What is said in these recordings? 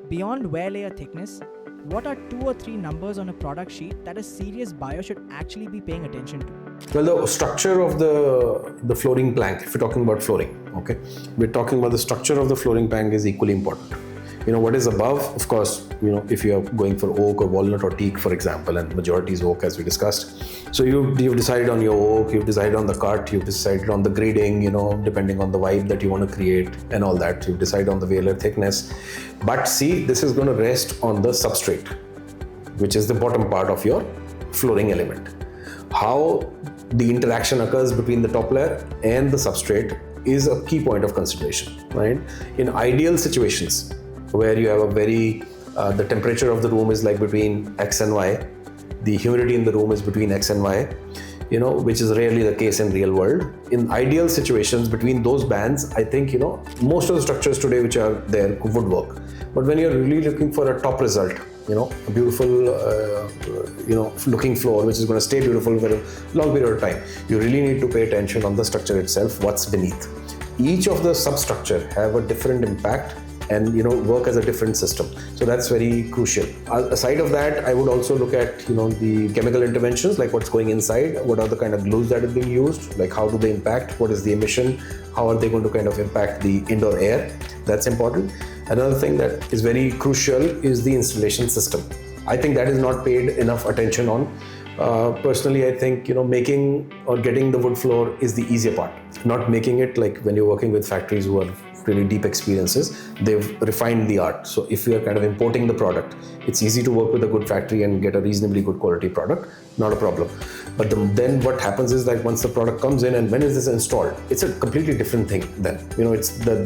Beyond wear layer thickness, what are 2 or 3 numbers on a product sheet that a serious buyer should actually be paying attention to? Well, the structure of the flooring plank, if you're talking about flooring, okay, we're talking about the structure of the flooring plank is equally important. What is above, of course, if you are going for oak or walnut or teak, for example, and majority is oak as we discussed. So you've decided on your oak, you've decided on the cut, you've decided on the grading, depending on the vibe that you want to create and all that. You've decided on the wear layer thickness. But see, this is going to rest on the substrate, which is the bottom part of your flooring element. How the interaction occurs between the top layer and the substrate is a key point of consideration, right? In ideal situations, where you have a the temperature of the room is like between X and Y, the humidity in the room is between X and Y, which is rarely the case in real world. In ideal situations between those bands, I think, most of the structures today which are there would work. But when you're really looking for a top result, a beautiful, looking floor, which is going to stay beautiful for a long period of time, you really need to pay attention on the structure itself, what's beneath. Each of the substructure have a different impact and work as a different system, so that's very crucial. Aside of that, I would also look at the chemical interventions, like what's going inside, what are the kind of glues that are being used, like how do they impact, what is the emission, how are they going to kind of impact the indoor air. That's important. Another thing that is very crucial is the installation system. I think that is not paid enough attention on. Personally, I think making or getting the wood floor is the easier part. Not making it, like when you're working with factories who are really deep experiences, they've refined the art. So if you're kind of importing the product, it's easy to work with a good factory and get a reasonably good quality product, not a problem. But then what happens is that once the product comes in and when is this installed, it's a completely different thing then.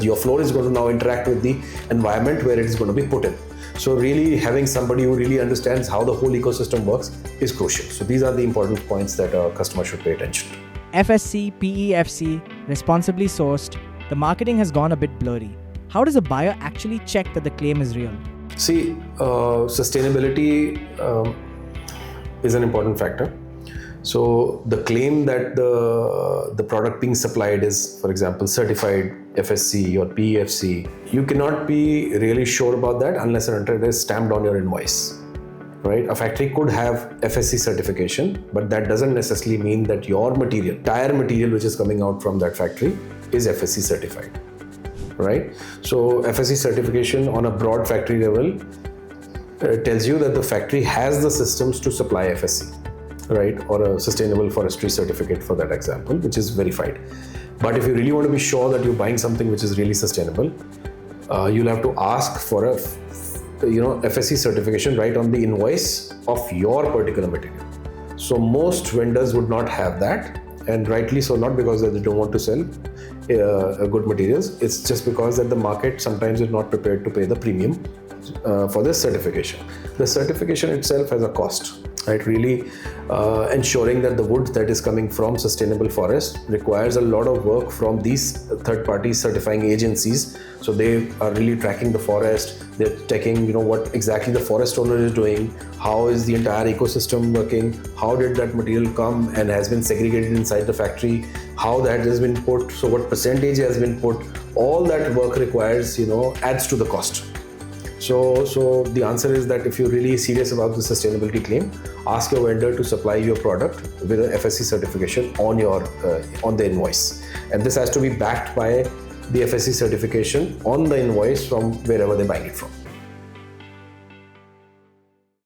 Your floor is going to now interact with the environment where it is going to be put in. So really having somebody who really understands how the whole ecosystem works is crucial. So these are the important points that a customer should pay attention to. FSC, PEFC, responsibly sourced, the marketing has gone a bit blurry. How does a buyer actually check that the claim is real? See, sustainability is an important factor. So the claim that the product being supplied is, for example, certified FSC or PEFC, you cannot be really sure about that unless and until it is stamped on your invoice, right? A factory could have FSC certification, but that doesn't necessarily mean that your material, tire material which is coming out from that factory, is FSC certified, right? So FSC certification on a broad factory level tells you that the factory has the systems to supply FSC, right? Or a sustainable forestry certificate, for that example, which is verified. But if you really want to be sure that you're buying something which is really sustainable, you'll have to ask for a FSC certification right on the invoice of your particular material. So most vendors would not have that, and rightly so, not because they don't want to sell good materials. It's just because that the market sometimes is not prepared to pay the premium for this certification. The certification itself has a cost, right? Really ensuring that the wood that is coming from sustainable forest requires a lot of work from these third-party certifying agencies. So they are really tracking the forest, they're checking what exactly the forest owner is doing, how is the entire ecosystem working, how did that material come and has been segregated inside the factory, how that has been put, so what percentage has been put. All that work requires, adds to the cost. So the answer is that if you're really serious about the sustainability claim, ask your vendor to supply your product with an FSC certification on the invoice, and this has to be backed by the FSC certification on the invoice from wherever they're buying it from.